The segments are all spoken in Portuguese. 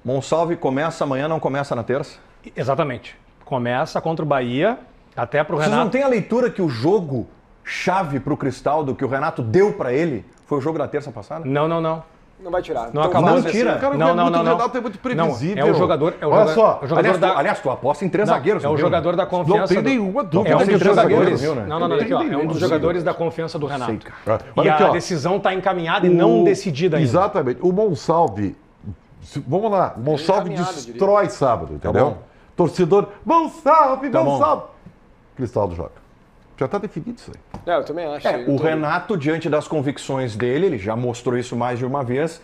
Monsalve começa amanhã, não começa na terça? Exatamente. Começa contra o Bahia, até pro Vocês Renato. não têm a leitura que o jogo chave pro Cristaldo, que o Renato deu pra ele, foi o jogo da terça passada? Não. Não vai tirar. Não acabou. não tira. Cara, Não. O Renato é muito previsível. Não, é o jogador. Olha só. É o jogador Aliás, tu aposta em 3 zagueiros. É o viu? jogador da confiança. Não tem nenhuma dúvida. É um Tem dos três jogadores. zagueiros, viu, né? Não, aqui, ó, é um dos jogadores da confiança do Renato. Sei, Olha E aqui, a ó. decisão está encaminhada e não decidida ainda. Exatamente. O Monsalve, vamos lá, o Monsalve encaminhado, destrói sábado, entendeu? bom. Torcedor, Monsalve, Tá bom. Monsalve. Cristaldo joga. Já tá definido isso aí. Eu também acho. O Renato, diante das convicções dele, ele já mostrou isso mais de uma vez,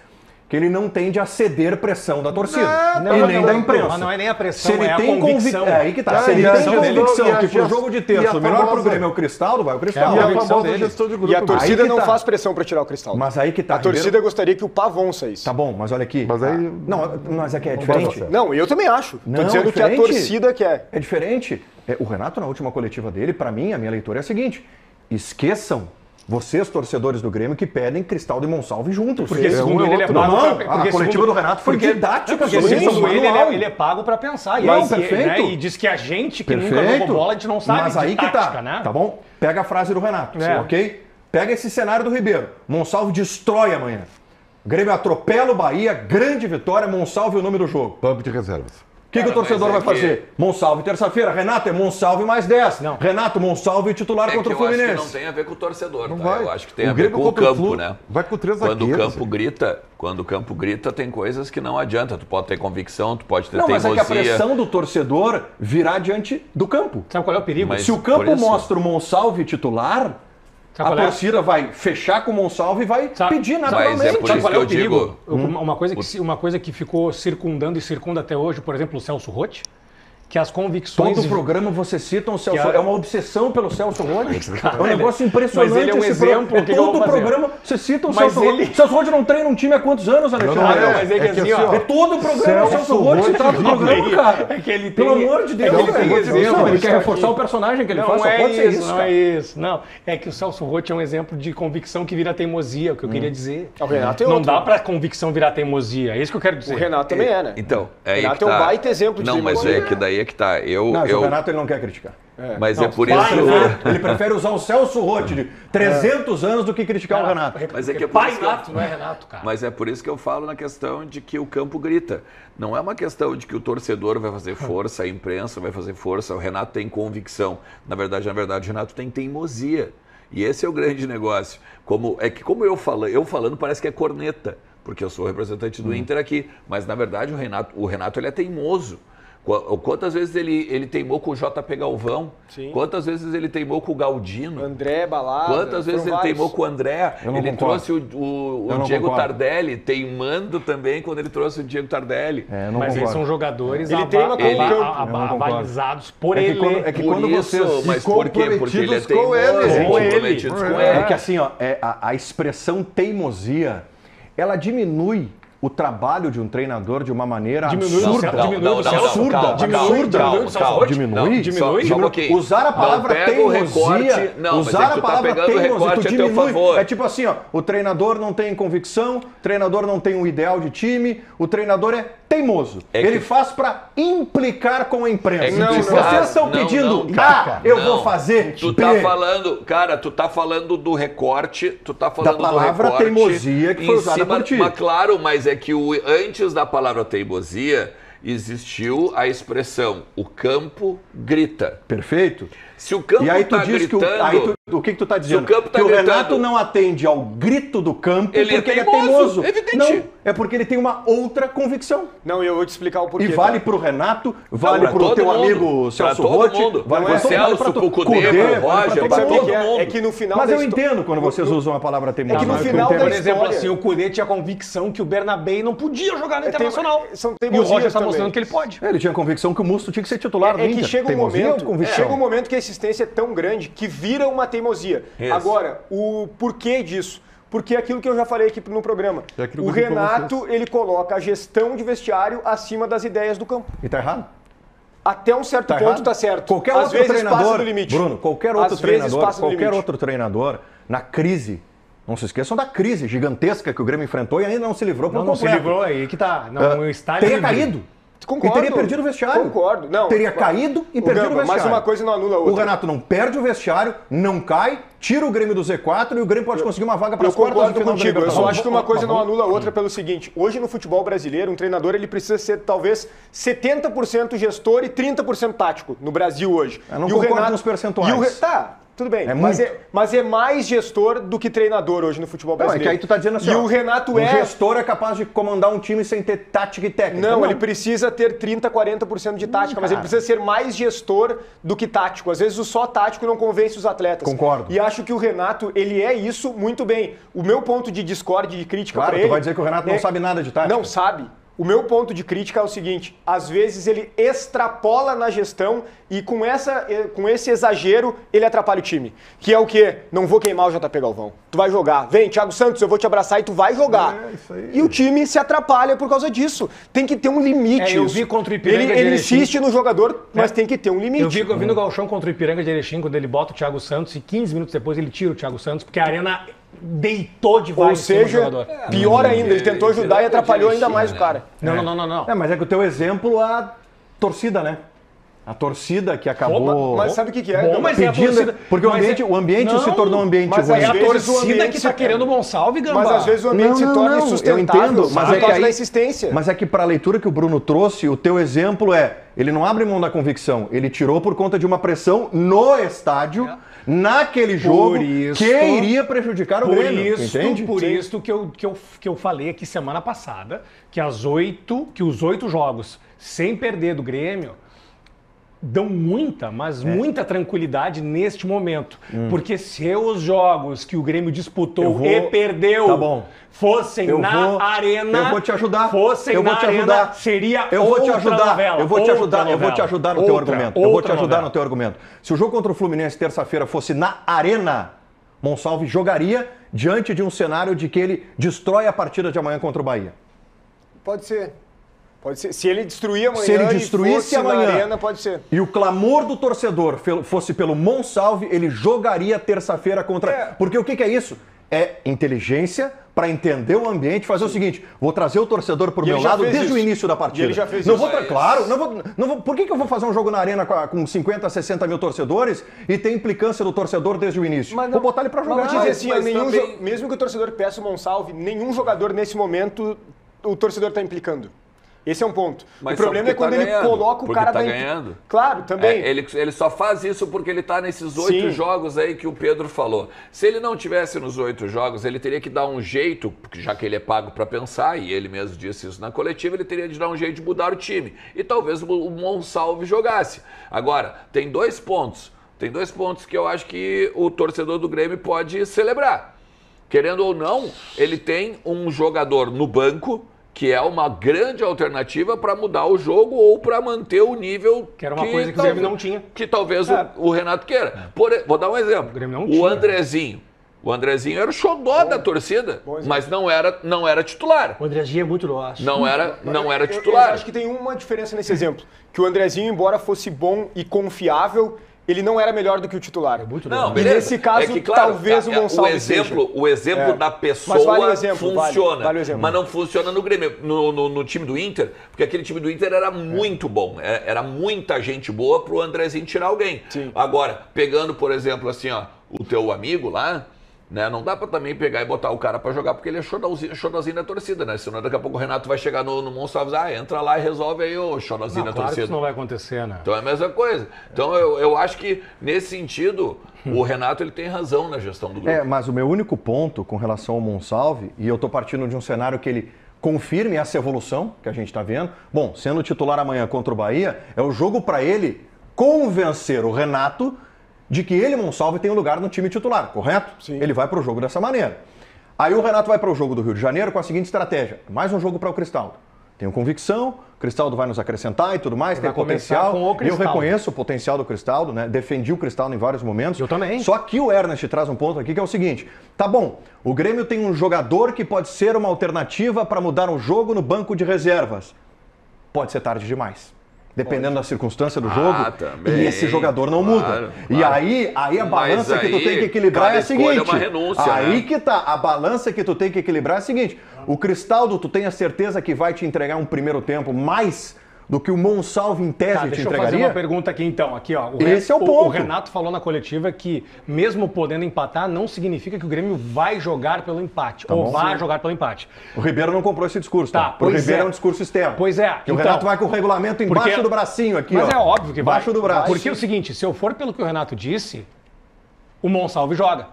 que ele não tende a ceder pressão da torcida. E nem da imprensa. Mas não é nem a Se pressão, ele é a tem convicção. É aí que tá. É, Se ele e a tem gestão- convicção e a que pro gestão- jogo de e terça a o melhor pro famosa- Grêmio é o Cristaldo, vai o E Cristaldo. a convicção famosa dele. gestão de grupo. E a torcida Aí que não tá. faz pressão para tirar o Cristaldo. Mas aí que tá. A torcida Ribeiro. gostaria que o Pavon saísse. Tá bom, mas olha aqui. Mas aí- Não, mas é que é vai diferente. dar certo. Não, eu também acho. Tô Não, dizendo é que a diferente. torcida quer. É diferente. O Renato, na última coletiva dele, pra mim, a minha leitura é a seguinte: esqueçam vocês, torcedores do Grêmio, que pedem Cristaldo e Monsalve juntos. Porque Vocês- segundo ele é Não, pago. não, pra- a porque coletiva do Renato foi didática. Porque sobre isso, segundo ele, manual. ele é pago para pensar. E, Não, aí, perfeito. né, e diz que a gente, que nunca Perfeito. jogou bola, a gente não sabe Mas de aí que tática, tá, né? tá bom? Pega a frase do Renato, É. ok? Pega esse cenário do Ribeiro. Monsalve destrói amanhã. Grêmio atropela o Bahia, grande vitória, Monsalve o nome do jogo. Banco de reservas. O que o torcedor mas é vai que- fazer? Monsalve terça-feira. Renato, é Monsalve mais 10. Não. Renato, Monsalve titular É contra que o eu acho que Fluminense. não tem a ver com o torcedor, Não tá? vai. Eu acho que tem O a ver Grêmio com o contra o campo, Flu né? vai com 3 Quando o zagueiros, campo grita, quando o campo grita, tem coisas que não adianta. Tu pode ter convicção, tu pode ter Não, mas é teimosia. que a pressão do torcedor virá diante do campo. Sabe qual é o perigo? Mas- Se o campo por isso- mostra o Monsalve titular, Sabe a qual é? torcida vai fechar com o Monsalve e vai Sabe- pedir Mas naturalmente. é por Sabe isso qual é que o eu perigo? digo. Uma coisa que ficou circundando e circunda até hoje, por exemplo, o Celso Rotti, que as convicções... Todo o programa você cita o Celso. Que É uma obsessão pelo Celso Rotti. Cara, É um negócio impressionante. mas ele é um esse exemplo, programa. o que eu Todo vou o fazer? programa você cita o Mas Celso Rotti. ele- Celso Rotti não treina um time há quantos anos, Alexandre? Não, não, mas é que assim, ó, É todo o programa o Celso Celso Rotti Rotti trata o programa, cara. É que ele tem... Pelo amor de Deus, é que ele tem velho. exemplo, Não, ele isso quer reforçar aqui. o personagem que ele Não faz, só é pode ser isso, isso, não cara. é isso. Não, é que o Celso Rotti é um exemplo de convicção que vira teimosia, é o que eu queria dizer. O Renato é Não outro. dá pra convicção virar teimosia, é isso que eu quero dizer. O Renato também é, né? Então, é aí Renato que é um tá. baita exemplo de Não, mas teimosia. é que daí é que tá. Não, mas o Renato ele não quer criticar. Mas Não, é por vai, isso... né? Ele prefere usar o Celso Rotti de 300 anos do que criticar o Renato. Mas é que é por Pai isso que eu- Renato, não é Renato, cara. Mas é por isso que eu falo na questão de que o campo grita. Não é uma questão de que o torcedor vai fazer força, a imprensa vai fazer força, o Renato tem convicção. Na verdade, o Renato tem teimosia. E esse é o grande negócio. Como eu falando parece que é corneta, porque eu sou representante do Inter aqui, mas na verdade o Renato ele é teimoso. Quantas vezes ele teimou com o JP Galvão? Sim. Quantas vezes ele teimou com o Galdino? André, Balada. Quantas vezes ele foram vários. teimou com o André? Eu não Ele concordo. trouxe o Eu não Diego concordo. Tardelli, teimando também quando ele trouxe o Diego Tardelli. É, eu não Mas eles concordo. são jogadores Ele tem uma Eu não concordo. avalizados por É que ele. quando- é que quando vocês mas por quê? Porque ele é comprometidos teimoso, com ele. Com ele. comprometidos com É ele. que assim, ó, a expressão teimosia, ela diminui o trabalho de um treinador de uma maneira Diminui o absurda. Celso, diminui o Celso. absurda, calma, absurda. calma, Diminui o Celso calma. Rotti? Diminui? Não, Diminui? Só um pouquinho. Usar a palavra Não pega o teimosia, recorte. Não, mas usar é que a tu tá palavra pegando o teimosia, recorte tu a teu diminui. favor. É tipo assim, ó, o treinador não tem convicção, o treinador não tem um ideal de time, o treinador é teimoso. É que- Ele faz pra implicar com a imprensa. É que Não, tu vocês tá- estão não, pedindo não, A, eu não. vou fazer Tu B. tá falando, cara, tu tá falando do recorte, tu tá falando palavra do recorte teimosia que foi em usada cima, por ti. Mas claro, mas é que antes da palavra teimosia existiu a expressão o campo grita. Perfeito? Se o campo E aí tu tá diz gritando, o que tu tá dizendo? o campo tá que o gritando- Renato não atende ao grito do campo Ele é porque ele é teimoso, teimoso. evidente. Não, é porque ele tem uma outra convicção. Não, eu vou te explicar o porquê. E vale tá? pro Renato, vale pra pro todo teu mundo. amigo Celso Pra todo Rotti, mundo. vale Não é pra todo Celso, mundo, vale pra pro todo Cudê, Cudê, pro vale pra Roger, todo pra Sabe o mundo. que que todo mundo. é? É que no final Mas da eu histó- entendo quando vocês usam a palavra teimoso. É que no Eu final entendo. da Por exemplo, história. assim, o Cudê tinha convicção que o Bernabé não podia jogar no Internacional. são E o teimosias Roger está também. mostrando que ele pode. Ele tinha convicção que o Musto tinha que ser titular do É que Inter. chega um Teimosia ou momento, convicção? chega um momento que a insistência é tão grande que vira uma teimosia. Isso. Agora, o porquê disso? Porque é aquilo que eu já falei aqui no programa. É aquilo O que eu digo pra Renato, ele coloca a gestão de vestiário acima das ideias do campo. E tá errado? Até um certo Tá ponto errado? tá certo. Qualquer Às outro vezes treinador, passa do limite. Bruno, qualquer outro Às vezes treinador, passa do limite. na crise Não se esqueçam da crise gigantesca que o Grêmio enfrentou e ainda não se livrou por Não se completo. livrou aí, que tá. Não está Teria livre. caído. Concordo. E teria perdido o vestiário. Concordo. Não, teria caído e perdido o vestiário. Mas uma coisa não anula a outra. O Renato não perde o vestiário, não cai, tira o Grêmio do Z4 e o Grêmio pode conseguir uma vaga para Eu as quartas de concordo final da contigo, eu só Libertadores. acho que uma coisa não anula a outra pelo seguinte, hoje no futebol brasileiro, um treinador ele precisa ser talvez 70% gestor e 30% tático no Brasil hoje. Eu não concordo com os percentuais. Tá, tudo bem, É mas é mais gestor do que treinador hoje no futebol Não, é brasileiro. que aí tu tá dizendo assim, e ó, o Renato o gestor é capaz de comandar um time sem ter tática e técnica. Não, ele precisa ter 30%, 40% de tática, mas ele precisa ser mais gestor do que tático. Às vezes o só tático não convence os atletas. Concordo. E acho que o Renato, ele é isso muito bem. O meu ponto de discórdia e de crítica Claro, para tu ele... vai dizer que o Renato não sabe nada de tática. Não sabe. O meu ponto de crítica é o seguinte, às vezes ele extrapola na gestão e com esse exagero ele atrapalha o time. Que é o quê? Não vou queimar o JP Galvão. Tu vai jogar. Vem, Thiago Santos, eu vou te abraçar e tu vai jogar. Isso aí. E o time se atrapalha por causa disso. Tem que ter um limite. Eu isso. vi contra o Ipiranga de Ele Erechim. insiste no jogador, mas tem que ter um limite. Eu vi no Gauchão contra o Ipiranga de Erechim, quando ele bota o Thiago Santos e 15 minutos depois ele tira o Thiago Santos, porque a Arena deitou de Ou vários em cima do seja, jogador. pior ainda, ele tentou ajudar e atrapalhou ainda mais o cara. Não. É, mas é que o teu exemplo, a torcida, né? A torcida que acabou... Mas sabe o que é? Bom, mas é a pedindo, torcida. porque o Mas ambiente Não, se tornou um ambiente mas ruim. É a às vezes o torcida ambiente que tá se- querendo o Gonçalves, Gambá. Mas às vezes o ambiente se torna eu insustentável entendo, mas por é que causa aí, da insistência. Mas é que para a leitura que o Bruno trouxe, o teu exemplo ele não abre mão da convicção, ele tirou por conta de uma pressão no estádio, naquele jogo, isso- que iria prejudicar o Grêmio, entende? Por isso que eu falei aqui semana passada que os 8 jogos sem perder do Grêmio dão muita tranquilidade neste momento. Porque se os jogos que o Grêmio disputou e perdeu Tá bom. fossem na arena... Eu vou te ajudar. Fossem eu vou na te arena, ajudar. seria eu vou te outra ajudar. novela. Eu vou te outra ajudar. Eu vou novela. te ajudar no teu Outra, argumento. Eu vou te outra ajudar novela. no teu argumento. Se o jogo contra o Fluminense terça-feira fosse na arena, Monsalve jogaria diante de um cenário de que ele destrói a partida de amanhã contra o Bahia. Pode ser. Pode ser. Se ele destruir amanhã Se ele e destruísse fosse amanhã na arena, pode ser. e o clamor do torcedor fosse pelo Monsalve, ele jogaria terça-feira contra... Porque o que é isso? É inteligência para entender o ambiente, fazer o seguinte, vou trazer o torcedor para o E meu ele já lado fez desde o isso. início da partida. E ele já fez não isso. vou Claro, não vou... Por que eu vou fazer um jogo na arena com 50, 60 mil torcedores e ter implicância do torcedor desde o início? Vou botar ele para jogar. Mas vou dizer assim, Mas também- mesmo que o torcedor peça o Monsalve, nenhum jogador nesse momento o torcedor está implicando. Esse é um ponto. Mas o problema só é porque quando tá ele ganhando, coloca o porque cara tá da ganhando. Claro, também. Ele só faz isso porque ele está nesses 8 Sim. jogos aí que o Pedro falou. Se ele não tivesse nos 8 jogos, ele teria que dar um jeito, porque já que ele é pago para pensar, e ele mesmo disse isso na coletiva, ele teria de dar um jeito de mudar o time. E talvez o Monsalve jogasse. Agora, tem 2 pontos. Tem 2 pontos que eu acho que o torcedor do Grêmio pode celebrar. Querendo ou não, ele tem um jogador no banco que é uma grande alternativa para mudar o jogo ou para manter o nível Que era uma coisa que o Grêmio não tinha. que talvez o Renato queira. Vou dar um exemplo. Grêmio não O tinha. Andrezinho. O Andrezinho era o xodó da torcida, mas não era titular. O Andrezinho é muito nosso. Não era Eu titular. acho que tem uma diferença nesse exemplo. Que o Andrezinho, embora fosse bom e confiável, ele não era melhor do que o titular. Não, E beleza. nesse caso, talvez o Gonçalves o exemplo da pessoa Mas vale o exemplo, funciona, vale o exemplo. mas não funciona no Grêmio, no time do Inter, porque aquele time do Inter era muito bom, era muita gente boa pro Andrezinho tirar alguém. Sim. Agora, pegando, por exemplo, assim, ó, o teu amigo lá, né, não dá pra também pegar e botar o cara pra jogar porque ele é xodózinho da torcida, né? Senão daqui a pouco o Renato vai chegar no Monsalves, entra lá e resolve aí o xodózinho da Claro que torcida. isso não vai acontecer, né? Então é a mesma coisa. Então eu acho que, nesse sentido, o Renato ele tem razão na gestão do grupo. Mas o meu único ponto com relação ao Monsalve, e eu estou partindo de um cenário que ele confirme essa evolução que a gente está vendo. Bom, sendo titular amanhã contra o Bahia, é o jogo para ele convencer o Renato de que ele, Monsalve, tem um lugar no time titular, correto? Sim. Ele vai para o jogo dessa maneira. Aí o Renato vai para o jogo do Rio de Janeiro com a seguinte estratégia: mais um jogo para o Cristaldo. Tenho convicção, o Cristaldo vai nos acrescentar e tudo mais, tem Vai começar potencial. com o Eu Cristaldo. reconheço o potencial do Cristaldo, né? Defendi o Cristaldo em vários momentos. Eu também. Só que o Ernest traz um ponto aqui que é o seguinte: tá bom, o Grêmio tem um jogador que pode ser uma alternativa para mudar o jogo no banco de reservas. Pode ser tarde demais. Dependendo da circunstância do jogo, também, e esse jogador não muda. claro. E aí a balança que tu tem que equilibrar é a seguinte. É uma renúncia, aí que tá, a balança que tu tem que equilibrar é a seguinte. O Cristaldo, tu tem a certeza que vai te entregar um primeiro tempo mais do que o Monsalve em tese te Deixa eu entregaria? fazer uma pergunta aqui então. Aqui, ó. Esse é o ponto. O Renato falou na coletiva que, mesmo podendo empatar, não significa que o Grêmio vai jogar pelo empate. Tá ou bom, vai sim. jogar pelo empate. O Ribeiro não comprou esse discurso, Tá, O pois Ribeiro é. é um discurso externo. Pois é. Que o Renato vai com o regulamento embaixo do bracinho aqui, Mas ó. é óbvio que vai. Embaixo do braço. Porque é o seguinte, se eu for pelo que o Renato disse, o Monsalve joga.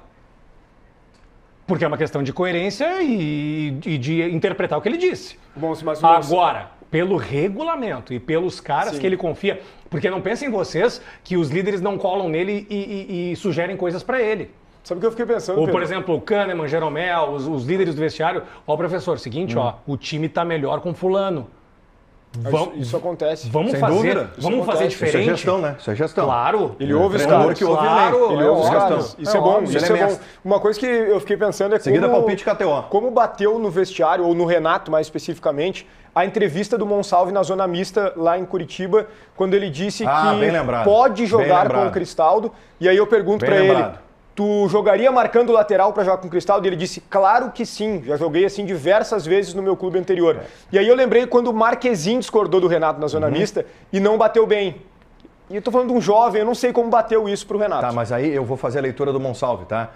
Porque é uma questão de coerência e de interpretar o que ele disse. Mas Agora, pelo regulamento e pelos caras que ele confia, porque não pensem vocês que os líderes não colam nele e sugerem coisas pra ele. sabe o que eu fiquei pensando, Ou, Pedro? por exemplo, o Kahneman, Jeromel, os líderes do vestiário. Ó, professor, seguinte, ó, o time tá melhor com fulano. Isso acontece. Vamos Sem fazer, dúvida. vamos fazer acontece. diferente. Isso é gestão, né? Isso é gestão. Claro. Ele ouve os Treinador caras. que ouve Claro, Ele ouve os óbvio. caras. Isso é É bom, óbvio, isso ele é é bom. mestre. Uma coisa que eu fiquei pensando é Seguida como... palpite KTO. Como bateu no vestiário, ou no Renato mais especificamente, a entrevista do Monsalve na zona mista lá em Curitiba, quando ele disse bem que lembrado. pode Bem jogar lembrado. com o Cristaldo. E aí eu pergunto Bem pra ele, lembrado. tu jogaria marcando o lateral pra jogar com o Cristaldo? E ele disse, claro que sim, já joguei assim diversas vezes no meu clube anterior. E aí eu lembrei quando o Marquezinho discordou do Renato na zona mista e não bateu bem. E eu tô falando de um jovem, eu não sei como bateu isso pro Renato. Tá, mas aí eu vou fazer a leitura do Monsalve, tá?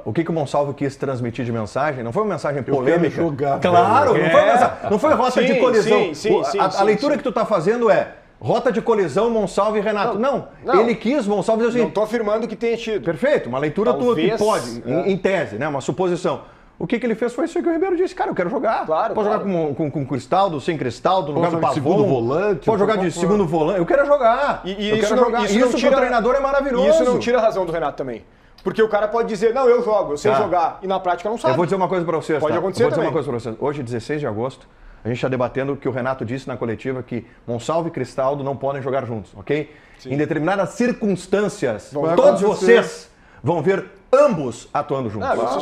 O que o Monsalve quis transmitir de mensagem? Não foi uma mensagem polêmica. quero jogar, Claro, velho. não foi uma mensagem, não foi rota Sim, de colisão. A leitura sim. que tu tá fazendo é rota de colisão Monsalve e Renato. Não, ele quis Monsalve dizer Não assim, tô afirmando que tenha tido. perfeito, uma leitura tua que Talvez, pode, em tese, né? Uma suposição. O que ele fez foi isso que o Ribeiro disse, cara, eu quero jogar. Claro, pode claro. jogar com Cristaldo, sem Cristaldo, no Pode lugar do jogar de Pavon. segundo volante, Pode jogar de qualquer segundo volante. Eu quero jogar. E eu isso quero não, jogar. isso não pro tira, treinador é maravilhoso. E isso não tira a razão do Renato também. Porque o cara pode dizer, não, eu jogo, eu sei Tá. jogar, e na prática não sabe. Eu vou dizer uma coisa pra vocês, Pode tá? acontecer Eu vou dizer também. uma coisa pra vocês. Hoje, 16 de agosto, a gente está debatendo o que o Renato disse na coletiva, que Monsalve e Cristaldo não podem jogar juntos, ok? Em determinadas circunstâncias, Vai todos acontecer. vocês vão ver ambos atuando juntos. Ah, isso